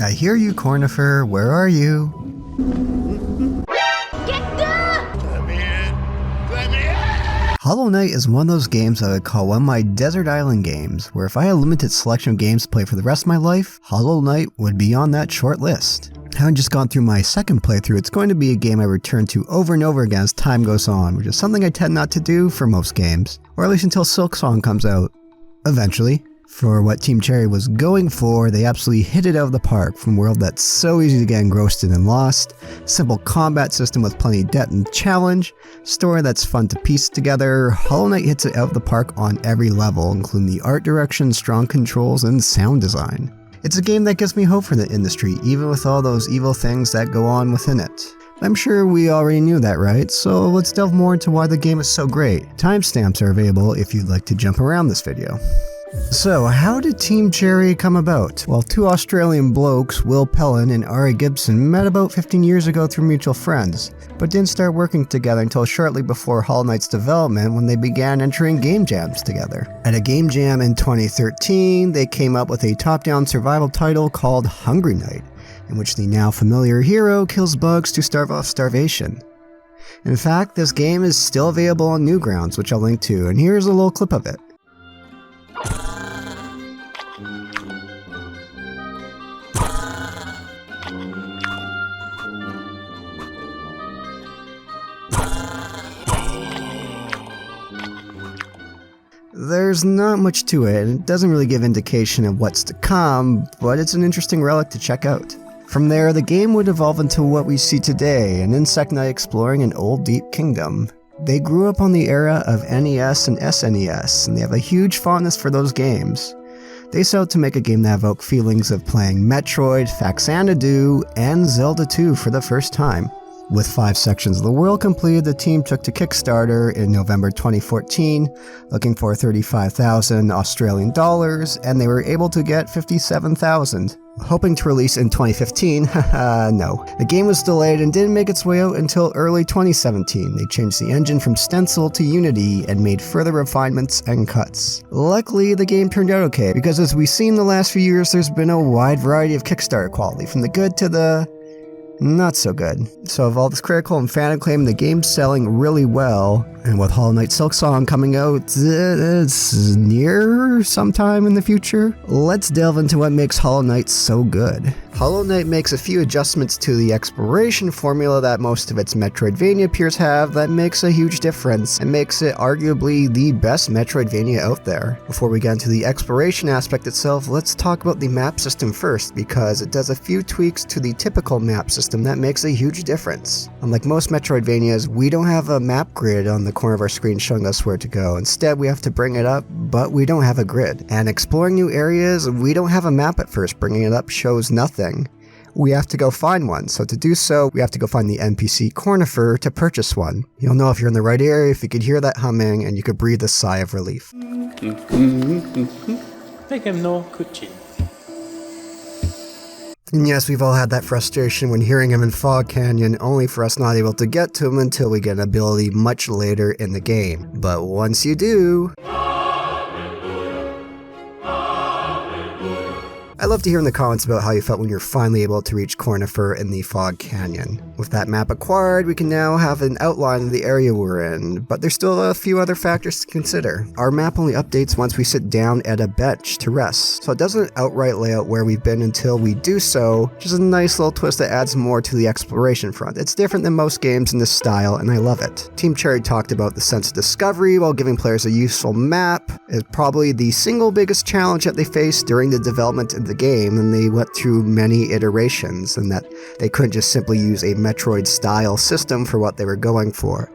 I hear you, Cornifer. Where are you? Hollow Knight is one of those games I would call one of my desert island games, where if I had a limited selection of games to play for the rest of my life, Hollow Knight would be on that short list. Having just gone through my second playthrough, it's going to be a game I return to over and over again as time goes on, which is something I tend not to do for most games, or at least until Silksong comes out. Eventually. For what Team Cherry was going for, they absolutely hit it out of the park from a world that's so easy to get engrossed in and lost, simple combat system with plenty of depth and challenge, story that's fun to piece together. Hollow Knight hits it out of the park on every level, including the art direction, strong controls, and sound design. It's a game that gives me hope for the industry, even with all those evil things that go on within it. I'm sure we already knew that, right? So let's delve more into why the game is so great. Timestamps are available if you'd like to jump around this video. So, how did Team Cherry come about? Well, two Australian blokes, Will Pellin and Ari Gibson, met about 15 years ago through mutual friends, but didn't start working together until shortly before Hollow Knight's development when they began entering game jams together. At a game jam in 2013, they came up with a top-down survival title called Hungry Knight, in which the now familiar hero kills bugs to starve off starvation. In fact, this game is still available on Newgrounds, which I'll link to, and here's a little clip of it. There's not much to it, and it doesn't really give indication of what's to come, but it's an interesting relic to check out. From there, the game would evolve into what we see today, an insect knight exploring an old deep kingdom. They grew up on the era of NES and SNES, and they have a huge fondness for those games. They set out to make a game that evoked feelings of playing Metroid, Faxanadu, and Zelda 2 for the first time. With 5 sections of the world completed, the team took to Kickstarter in November 2014, looking for 35,000 Australian dollars, and they were able to get 57,000. Hoping to release in 2015, haha, no. The game was delayed and didn't make its way out until early 2017. They changed the engine from Stencil to Unity and made further refinements and cuts. Luckily, the game turned out okay, because as we've seen the last few years, there's been a wide variety of Kickstarter quality, from the good to the not so good. So of all this critical and fan acclaim, the game's selling really well, and with Hollow Knight Silksong coming out it's near sometime in the future, let's delve into what makes Hollow Knight so good. Hollow Knight makes a few adjustments to the exploration formula that most of its Metroidvania peers have that makes a huge difference and makes it arguably the best Metroidvania out there. Before we get into the exploration aspect itself, let's talk about the map system first, because it does a few tweaks to the typical map system that makes a huge difference. Unlike most Metroidvanias, we don't have a map grid on the corner of our screen showing us where to go. Instead, we have to bring it up, but we don't have a grid. And exploring new areas, we don't have a map at first. Bringing it up shows nothing. We have to go find one. So to do so, we have to go find the NPC Cornifer to purchase one. You'll know if you're in the right area if you could hear that humming and you could breathe a sigh of relief. And yes, we've all had that frustration when hearing him in Fog Canyon, only for us not able to get to him until we get an ability much later in the game. But once you do... I'd love to hear in the comments about how you felt when you're finally able to reach Cornifer in the Fog Canyon. With that map acquired, we can now have an outline of the area we're in, but there's still a few other factors to consider. Our map only updates once we sit down at a bench to rest, so it doesn't outright lay out where we've been until we do so, which is a nice little twist that adds more to the exploration front. It's different than most games in this style, and I love it. Team Cherry talked about the sense of discovery while giving players a useful map. It's probably the single biggest challenge that they faced during the development of the game, and they went through many iterations, and that they couldn't just simply use a Metroid style system for what they were going for.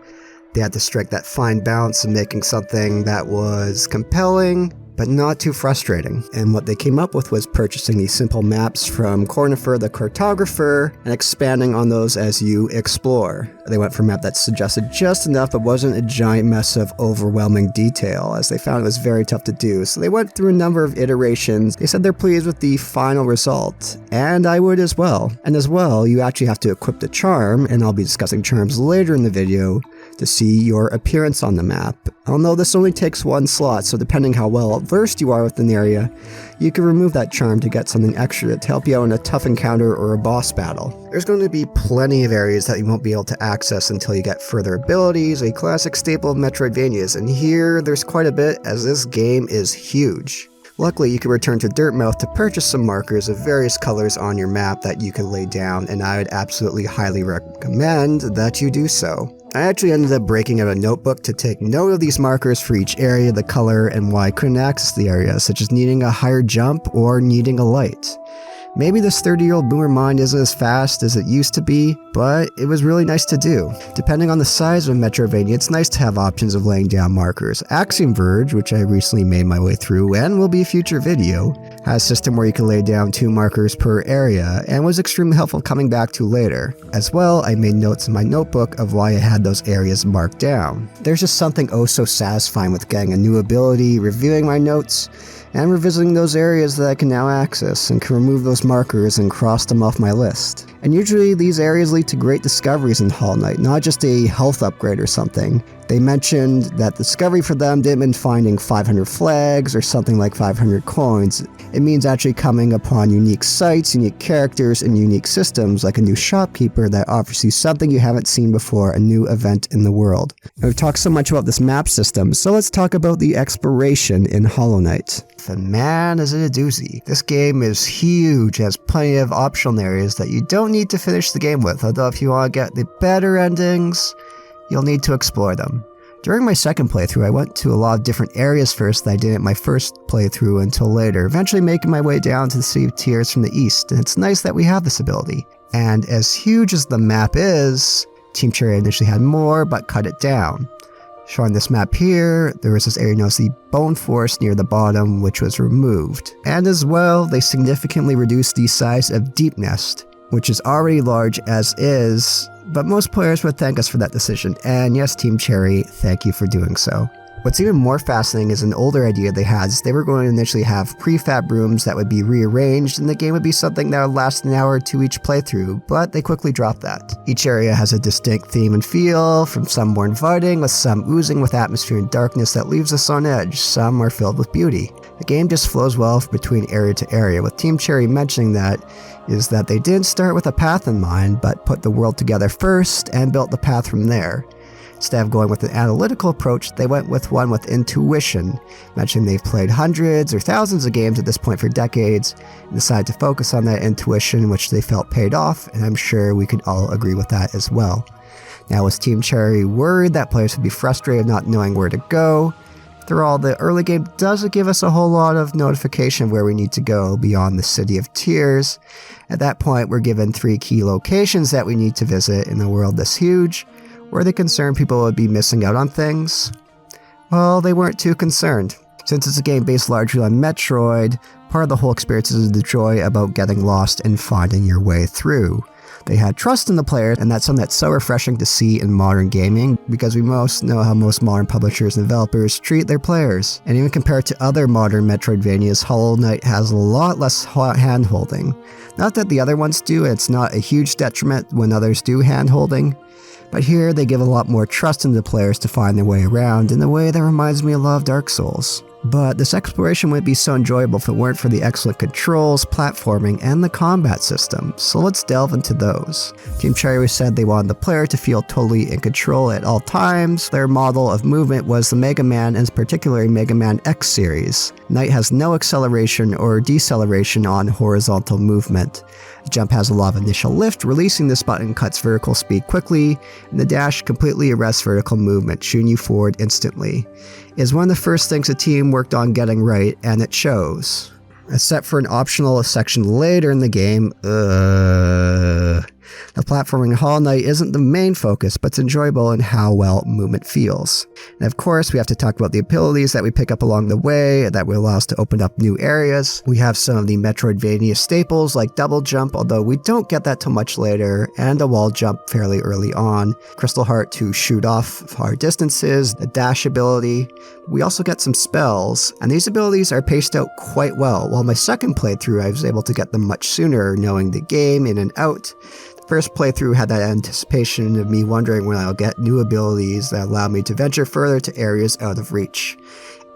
They had to strike that fine balance of making something that was compelling but not too frustrating. And what they came up with was purchasing these simple maps from Cornifer the cartographer and expanding on those as you explore. They went for a map that suggested just enough but wasn't a giant mess of overwhelming detail, as they found it was very tough to do. So they went through a number of iterations. They said they're pleased with the final result, and I would as well. And as well, you actually have to equip the charm, and I'll be discussing charms later in the video, to see your appearance on the map. Although this only takes one slot, so depending how well versed you are within the area, you can remove that charm to get something extra to help you out in a tough encounter or a boss battle. There's going to be plenty of areas that you won't be able to access until you get further abilities, a classic staple of Metroidvanias, and here there's quite a bit as this game is huge. Luckily, you can return to Dirtmouth to purchase some markers of various colors on your map that you can lay down, and I would absolutely highly recommend that you do so. I actually ended up breaking out a notebook to take note of these markers for each area, the color, and why I couldn't access the area, such as needing a higher jump or needing a light. Maybe this 30-year-old boomer mind isn't as fast as it used to be, but it was really nice to do. Depending on the size of a Metroidvania, it's nice to have options of laying down markers. Axiom Verge, which I recently made my way through and will be a future video, has a system where you can lay down 2 markers per area and was extremely helpful coming back to later. As well, I made notes in my notebook of why I had those areas marked down. There's just something oh so satisfying with getting a new ability, reviewing my notes, and revisiting those areas that I can now access and can remove those markers and cross them off my list. And usually these areas lead to great discoveries in Hollow Knight, not just a health upgrade or something. They mentioned that discovery for them didn't mean finding 500 flags or something like 500 coins. It means actually coming upon unique sites, unique characters, and unique systems like a new shopkeeper that offers you something you haven't seen before, a new event in the world. And we've talked so much about this map system, so let's talk about the exploration in Hollow Knight. And man, is it a doozy. This game is huge, has plenty of optional areas that you don't need to finish the game with, although if you want to get the better endings, you'll need to explore them. During my second playthrough, I went to a lot of different areas first that I didn't my first playthrough until later, eventually making my way down to the City of Tears from the east, and it's nice that we have this ability. And as huge as the map is, Team Cherry initially had more, but cut it down. Showing this map here, there was this area known as the Bone Forest near the bottom, which was removed. And as well, they significantly reduced the size of Deep Nest, which is already large as is, but most players would thank us for that decision, and yes, Team Cherry, thank you for doing so. What's even more fascinating is an older idea they had is they were going to initially have prefab rooms that would be rearranged and the game would be something that would last an hour or two each playthrough, but they quickly dropped that. Each area has a distinct theme and feel, from some more inviting, with some oozing with atmosphere and darkness that leaves us on edge, some are filled with beauty. The game just flows well between area to area, with Team Cherry mentioning that is that they didn't start with a path in mind, but put the world together first and built the path from there. Instead of going with an analytical approach, they went with one with intuition, mentioning they've played hundreds or thousands of games at this point for decades, and decided to focus on that intuition, which they felt paid off, and I'm sure we could all agree with that as well. Now, was Team Cherry worried that players would be frustrated not knowing where to go? After all, the early game doesn't give us a whole lot of notification of where we need to go beyond the City of Tears. At that point, we're given 3 key locations that we need to visit in a world this huge. Were they concerned people would be missing out on things? Well, they weren't too concerned. Since it's a game based largely on Metroid, part of the whole experience is the joy about getting lost and finding your way through. They had trust in the players, and that's something that's so refreshing to see in modern gaming, because we most know how most modern publishers and developers treat their players. And even compared to other modern Metroidvanias, Hollow Knight has a lot less hand-holding. Not that the other ones do, it's not a huge detriment when others do hand-holding, but here they give a lot more trust into the players to find their way around in a way that reminds me a lot of Dark Souls. But this exploration wouldn't be so enjoyable if it weren't for the excellent controls, platforming, and the combat system, so let's delve into those. Team Cherry said they wanted the player to feel totally in control at all times. Their model of movement was the Mega Man, and particularly Mega Man X series. Knight has no acceleration or deceleration on horizontal movement. The jump has a lot of initial lift, releasing this button cuts vertical speed quickly, and the dash completely arrests vertical movement, shooting you forward instantly. It is one of the first things the team worked on getting right, and it shows. Except for an optional section later in the game, the platforming in Hollow Knight isn't the main focus, but it's enjoyable in how well movement feels. And of course, we have to talk about the abilities that we pick up along the way that will allow us to open up new areas. We have some of the Metroidvania staples like double jump, although we don't get that till much later, and a wall jump fairly early on, Crystal Heart to shoot off far distances, the dash ability. We also get some spells, and these abilities are paced out quite well. While my second playthrough I was able to get them much sooner, knowing the game in and out. First playthrough had that anticipation of me wondering when I'll get new abilities that allow me to venture further to areas out of reach.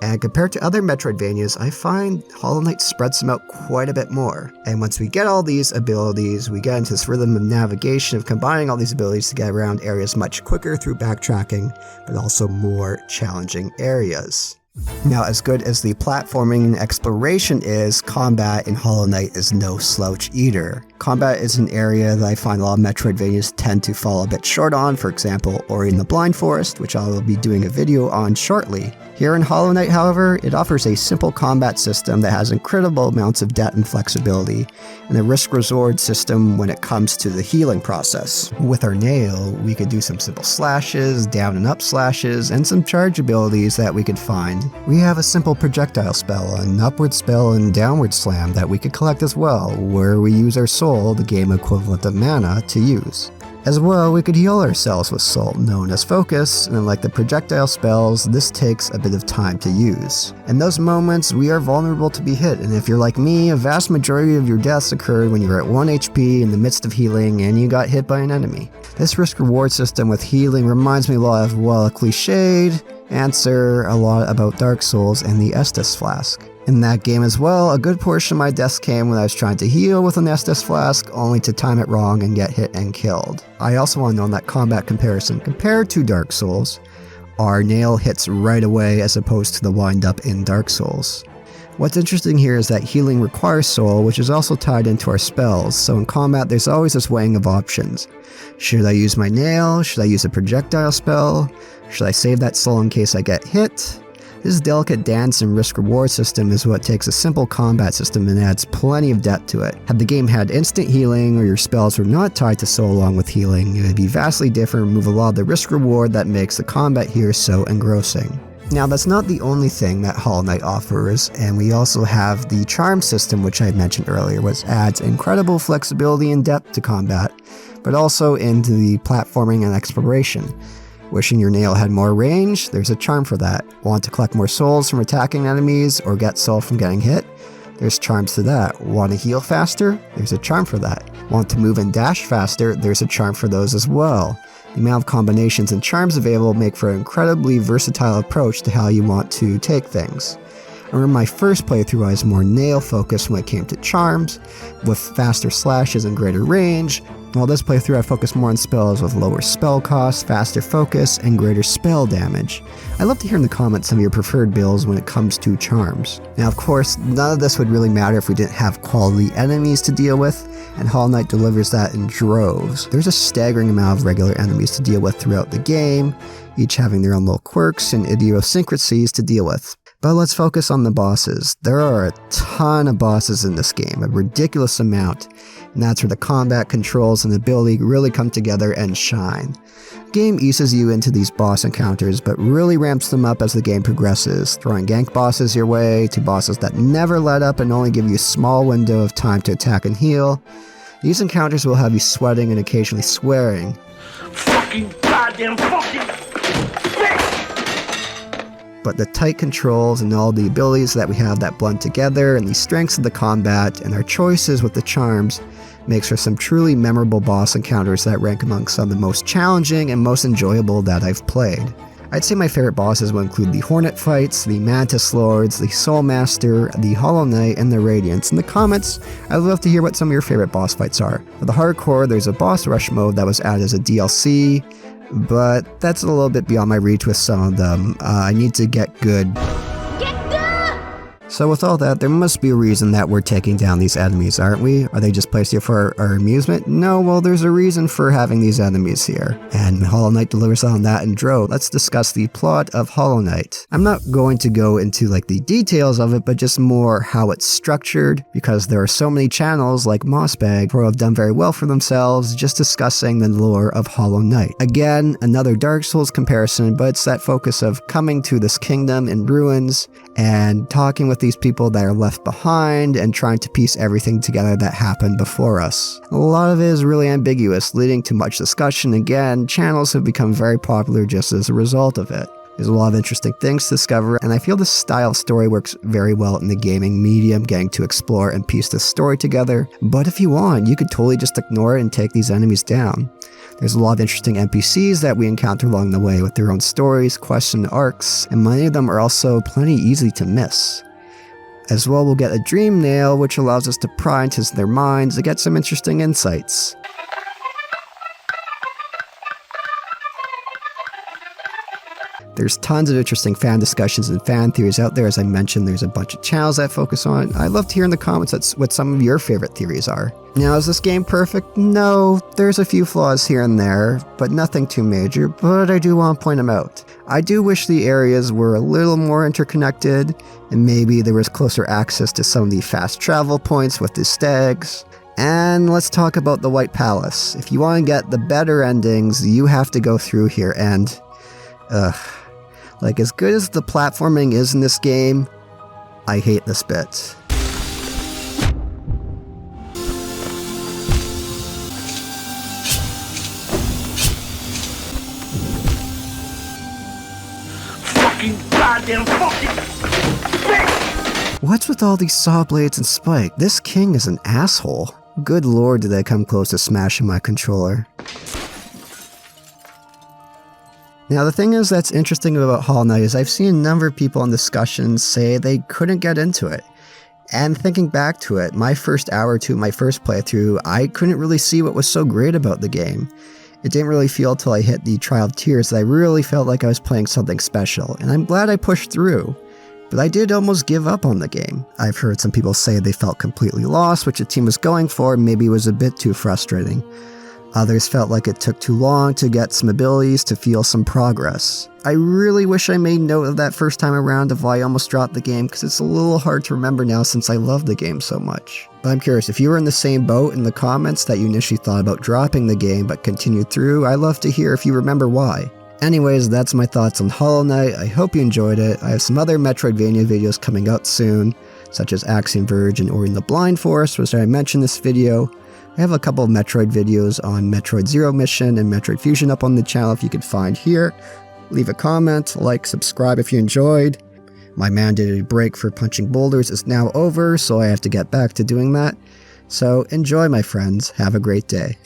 And compared to other Metroidvanias, I find Hollow Knight spreads them out quite a bit more. And once we get all these abilities, we get into this rhythm of navigation of combining all these abilities to get around areas much quicker through backtracking, but also more challenging areas. Now, as good as the platforming and exploration is, combat in Hollow Knight is no slouch either. Combat is an area that I find a lot of Metroidvanias tend to fall a bit short on, for example, Ori and the Blind Forest, which I will be doing a video on shortly. Here in Hollow Knight, however, it offers a simple combat system that has incredible amounts of depth and flexibility, and a risk-reward system when it comes to the healing process. With our nail, we could do some simple slashes, down and up slashes, and some charge abilities that we could find. We have a simple projectile spell, an upward spell, and downward slam that we could collect as well, where we use our soul, the game equivalent of mana, to use. As well, we could heal ourselves with soul, known as focus, and unlike the projectile spells, this takes a bit of time to use. In those moments, we are vulnerable to be hit, and if you're like me, a vast majority of your deaths occurred when you were at 1 HP in the midst of healing and you got hit by an enemy. This risk-reward system with healing reminds me a lot of, well, a cliched answer a lot about Dark Souls and the Estus Flask. In that game as well, a good portion of my deaths came when I was trying to heal with an Estus Flask, only to time it wrong and get hit and killed. I also want to know in that combat comparison, compared to Dark Souls, our nail hits right away as opposed to the wind up in Dark Souls. What's interesting here is that healing requires soul, which is also tied into our spells, so in combat there's always this weighing of options. Should I use my nail? Should I use a projectile spell? Should I save that soul in case I get hit? This delicate dance and risk-reward system is what takes a simple combat system and adds plenty of depth to it. Had the game had instant healing or your spells were not tied to soul along with healing, it would be vastly different and remove a lot of the risk-reward that makes the combat here so engrossing. Now, that's not the only thing that Hollow Knight offers, and we also have the charm system, which I mentioned earlier, which adds incredible flexibility and depth to combat, but also into the platforming and exploration. Wishing your nail had more range? There's a charm for that. Want to collect more souls from attacking enemies or get soul from getting hit? There's charms to that. Want to heal faster? There's a charm for that. Want to move and dash faster? There's a charm for those as well. The amount of combinations and charms available make for an incredibly versatile approach to how you want to take things. I remember my first playthrough I was more nail focused when it came to charms, with faster slashes and greater range, while this playthrough I focused more on spells with lower spell cost, faster focus, and greater spell damage. I'd love to hear in the comments some of your preferred builds when it comes to charms. Now of course, none of this would really matter if we didn't have quality enemies to deal with, and Hollow Knight delivers that in droves. There's a staggering amount of regular enemies to deal with throughout the game, each having their own little quirks and idiosyncrasies to deal with. But let's focus on the bosses. There are a ton of bosses in this game, a ridiculous amount, and that's where the combat controls and ability really come together and shine. The game eases you into these boss encounters, but really ramps them up as the game progresses, throwing gank bosses your way, to bosses that never let up and only give you a small window of time to attack and heal. These encounters will have you sweating and occasionally swearing. Fucking goddamn fucking bitch! But the tight controls and all the abilities that we have that blend together, and the strengths of the combat, and our choices with the charms, makes for some truly memorable boss encounters that rank among some of the most challenging and most enjoyable that I've played. I'd say my favorite bosses will include the Hornet fights, the Mantis Lords, the Soul Master, the Hollow Knight, and the Radiants. In the comments, I'd love to hear what some of your favorite boss fights are. For the hardcore, there's a boss rush mode that was added as a DLC, but that's a little bit beyond my reach with some of them. I need to get good. So with all that, there must be a reason that we're taking down these enemies, aren't we? Are they just placed here for our amusement? No, well, there's a reason for having these enemies here. And Hollow Knight delivers on that in droves. Let's discuss the plot of Hollow Knight. I'm not going to go into like the details of it, but just more how it's structured, because there are so many channels like Mossbag who have done very well for themselves just discussing the lore of Hollow Knight. Again, another Dark Souls comparison, but it's that focus of coming to this kingdom in ruins and talking with these people that are left behind and trying to piece everything together that happened before us. A lot of it is really ambiguous, leading to much discussion. Again, channels have become very popular just as a result of it. There's a lot of interesting things to discover, and I feel this style of story works very well in the gaming medium, getting to explore and piece this story together. But if you want, you could totally just ignore it and take these enemies down. There's a lot of interesting NPCs that we encounter along the way with their own stories, quests, and arcs, and many of them are also plenty easy to miss. As well, we'll get a dream nail, which allows us to pry into their minds to get some interesting insights. There's tons of interesting fan discussions and fan theories out there. As I mentioned, there's a bunch of channels that focus on it. I'd love to hear in the comments what some of your favorite theories are. Now, is this game perfect? No, there's a few flaws here and there, but nothing too major, but I do want to point them out. I do wish the areas were a little more interconnected, and maybe there was closer access to some of the fast travel points with the stags. And let's talk about the White Palace. If you want to get the better endings, you have to go through here and... Like, as good as the platforming is in this game, I hate this bit. Fucking goddamn fucking bitch! What's with all these saw blades and spike? This king is an asshole. Good lord, did I come close to smashing my controller. Now, the thing is that's interesting about Hollow Knight is I've seen a number of people in discussions say they couldn't get into it. And thinking back to it, my first hour or two, my first playthrough, I couldn't really see what was so great about the game. It didn't really feel till I hit the Trial of Tears that I really felt like I was playing something special, and I'm glad I pushed through. But I did almost give up on the game. I've heard some people say they felt completely lost, which the team was going for, maybe was a bit too frustrating. Others felt like it took too long to get some abilities to feel some progress. I really wish I made note of that first time around of why I almost dropped the game, because it's a little hard to remember now since I love the game so much. But I'm curious, if you were in the same boat in the comments that you initially thought about dropping the game but continued through, I'd love to hear if you remember why. Anyways, that's my thoughts on Hollow Knight. I hope you enjoyed it. I have some other Metroidvania videos coming out soon, such as Axiom Verge and Ori and the Blind Forest, which I mentioned in this video. I have a couple of Metroid videos on Metroid Zero Mission and Metroid Fusion up on the channel if you could find here. Leave a comment, like, subscribe if you enjoyed. My mandated break for punching boulders is now over, so I have to get back to doing that. So enjoy, my friends. Have a great day.